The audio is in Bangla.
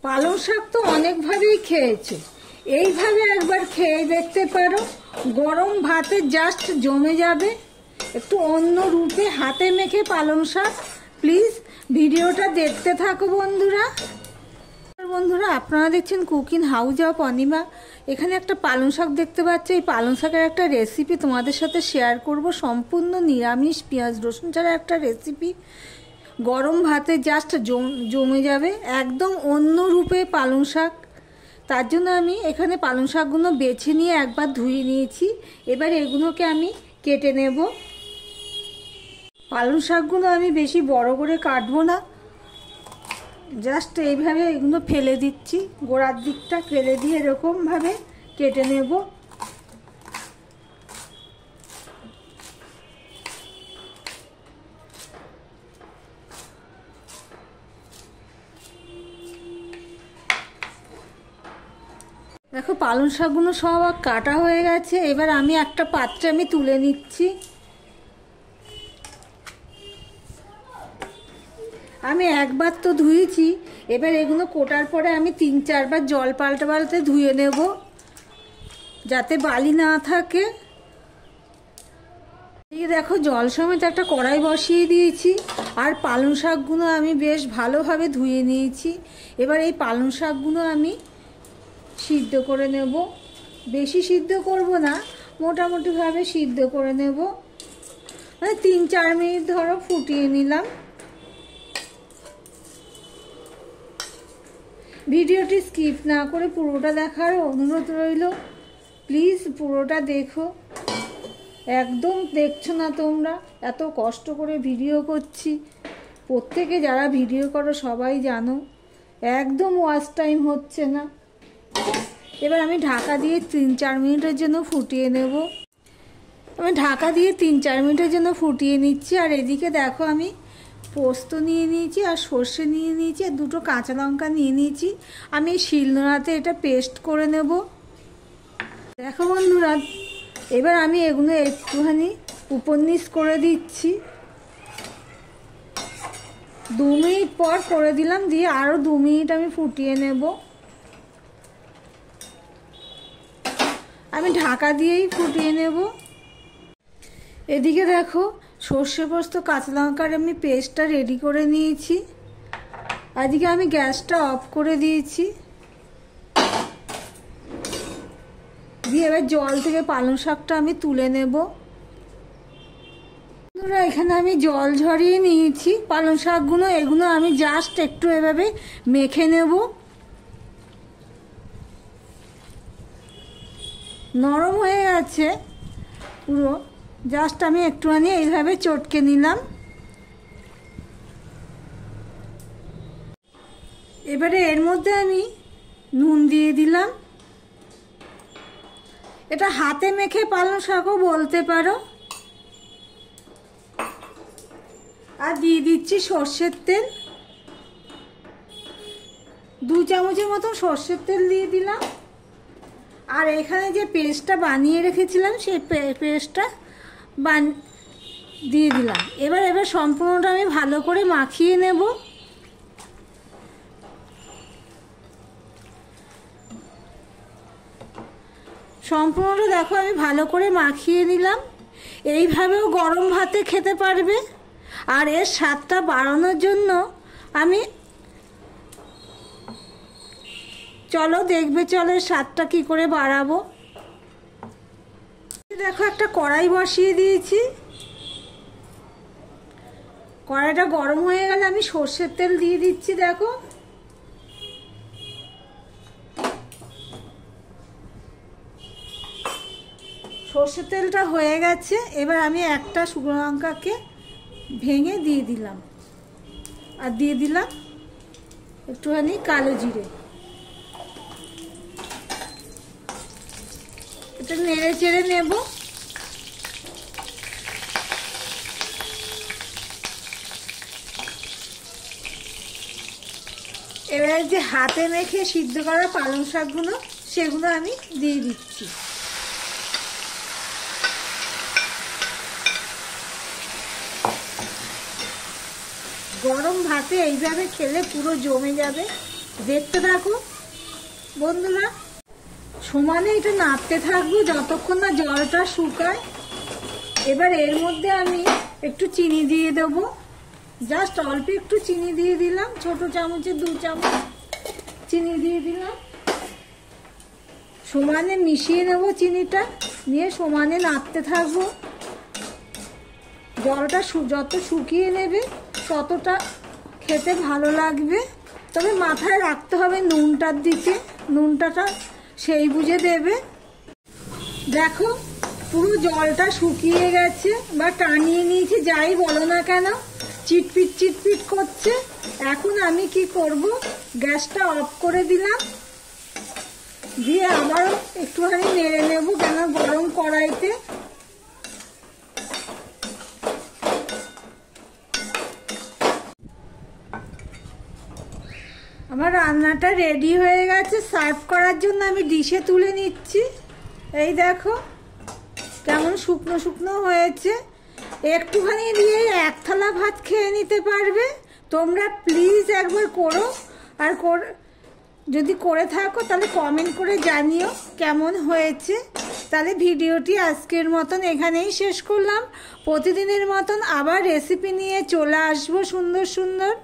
পালং শাক তো অনেকভাবেই খেয়েছো, এইভাবে একবার খেয়ে দেখতে পারো। গরম ভাতে জাস্ট জমে যাবে। একটু অন্য রূপে হাতে মেখে পালং শাক। প্লিজ ভিডিওটা দেখতে থাকো বন্ধুরা। বন্ধুরা, আপনারা দেখছেন কুকিং হাউস অফ অনিমা। এখানে একটা পালং শাক দেখতে পাচ্ছি। এই পালং শাকের একটা রেসিপি তোমাদের সাথে শেয়ার করব। সম্পূর্ণ নিরামিষ, পেঁয়াজ রসুন ছাড়া একটা রেসিপি। গরম ভাতে জাস্ট জমে যাবে, একদম অন্য রূপে পালং শাক। তার জন্য আমি এখানে পালং শাকগুলো বেছে নিয়ে একবার ধুয়ে নিয়েছি। এবার এগুলোকে আমি কেটে নেব। পালং শাকগুলো আমি বেশি বড় করে কাটবো না, জাস্ট এইভাবে এগুলো ফেলে দিচ্ছি। গোড়ার দিকটা ফেলে দিয়ে এরকমভাবে কেটে নেব। দেখো পালং শাকগুলো সব কাটা হয়ে গেছে। এবার আমি একটা পাত্রে তুলে নিচ্ছি। আমি একবার তো ধুয়েছি, এবার এগুলো কোটার পরে আমি 3-4 বার জল পাল্টে পাল্টে ধুয়ে নেব, যাতে বালি না থাকে। এই দেখো জল সমেত একটা কড়াই বসিয়ে দিয়েছি, আর পালং শাকগুলো আমি বেশ ভালোভাবে ধুয়ে নিয়েছি। এবার এই পালং শাকগুলো আমি সিদ্ধ করে নেব। বেশি সিদ্ধ করব না, মোটামুটিভাবে সিদ্ধ করে নেব। 3-4 মিনিট ধরো ফুটিয়ে নিলাম। ভিডিওটি স্কিপ না করে পুরোটা দেখার অনুরোধ রইল। প্লিজ পুরোটা দেখো। একদম দেখছো না তোমরা, এত কষ্ট করে ভিডিও করছি। প্রত্যেকে যারা ভিডিও করো সবাই জানো, একদম ওয়াচ টাইম হচ্ছে না। এবার আমি ঢাকা দিয়ে 3-4 মিনিটের জন্য ফুটিয়ে নেব। আমি ঢাকা দিয়ে 3-4 মিনিটের জন্য ফুটিয়ে নিচ্ছি। আর এদিকে দেখো আমি পোস্ত নিয়ে নিয়েছি, আর সর্ষে নিয়ে নিয়েছি, আর 2টো কাঁচা লঙ্কা নিয়ে নিয়েছি। আমি শিলনোড়াতে এটা পেস্ট করে নেব। দেখো বন্ধুরা, এবার আমি এগুলো একটুখানি উপর নিচ করে দিচ্ছি। 2 মিনিট পর করে দিলাম, দিয়ে আরও 2 মিনিট আমি ফুটিয়ে নেব। আমি ঢাকা দিয়েই ফুটিয়ে নেব। এদিকে দেখো সর্ষে পোস্ত কাঁচা লঙ্কার আমি পেস্টটা রেডি করে নিয়েছি। এদিকে আমি গ্যাসটা অফ করে দিয়েছি। দিয়ে এবার জল থেকে পালং শাকটা আমি তুলে নেব। এখানে আমি জল ঝরিয়ে নিয়েছি পালং শাকগুলো। এগুলো আমি জাস্ট একটু এভাবে মেখে নেব। নরম হয়ে গেছে পুরো, জাস্ট আমি একটুখানি এইভাবে চটকে নিলাম। এবারে এর মধ্যে আমি নুন দিয়ে দিলাম। এটা হাতে মেখে পালং শাকও বলতে পারো। আর দিয়ে দিচ্ছি সর্ষের তেল। 2 চামচের মতো সর্ষের তেল দিয়ে দিলাম। আর এখানে যে পেস্টটা বানিয়ে রেখেছিলাম সেই পেস্টটা দিয়ে দিলাম। এবার সম্পূর্ণটা আমি ভালো করে মাখিয়ে নেব। সম্পূর্ণটা দেখো আমি ভালো করে মাখিয়ে নিলাম। এইভাবেও গরম ভাতে খেতে পারবে। আর এর স্বাদটা বাড়ানোর জন্য আমি চলো এর স্বাদটা কি করে বাড়াবো। দেখো একটা কড়াই বসিয়ে দিয়েছি। কড়াইটা গরম হয়ে গেলে আমি সর্ষের তেল দিয়ে দিচ্ছি। দেখো সর্ষের তেলটা হয়ে গেছে। এবার আমি একটা শুকনো লঙ্কাকে ভেঙে দিয়ে দিলাম, আর দিয়ে দিলাম একটুখানি কালো জিরে। এটা নেড়ে চেড়ে নেব। এবার যে হাতে মেখে সিদ্ধ করা পালং শাকগুলো সেগুলো আমি দিয়ে দিচ্ছি। গরম ভাতে এইভাবে খেলে পুরো জমে যাবে। দেখতে থাকো বন্ধুরা। সমানে এটা নাড়তে থাকবো যতক্ষণ না জলটা শুকায়। এবার এর মধ্যে আমি একটু চিনি দিয়ে দেবো, জাস্ট অল্প একটু চিনি দিয়ে দিলাম, ছোট চামচে 2 চামচ চিনি দিয়ে দিলাম। সমানে মিশিয়ে নেব চিনিটা, নিয়ে সমানে নাড়তে থাকবো। জলটা যত শুকিয়ে নেবে ততটা খেতে ভালো লাগবে। তবে মাথায় রাখতে হবে নুনটার দিকে, নুনটা সেই বুঝে দেবে। দেখো পুরো জলটা শুকিয়ে গেছে বা টানিয়ে নিয়েছি, যাই বলো না কেন চিটপিট চিটপিট করছে। এখন আমি কি করব, গ্যাসটা অফ করে দিলাম, দিয়ে আবারও একটুখানি নেড়ে নেব, কেন গরম কড়াইতে। আমার রান্নাটা রেডি হয়ে গেছে, সার্ভ করার জন্য আমি ডিশে তুলে নিচ্ছি। এই দেখো কেমন শুকনো শুকনো হয়েছে। একটুখানি দিয়ে 1 থালা ভাত খেয়ে নিতে পারবে। তোমরা প্লিজ একবার করো, আর যদি করে থাকো তাহলে কমেন্ট করে জানিও কেমন হয়েছে। তাহলে ভিডিওটি আজকের মতন এখানেই শেষ করলাম। প্রতিদিনের মতন আবার রেসিপি নিয়ে চলে আসবো সুন্দর সুন্দর।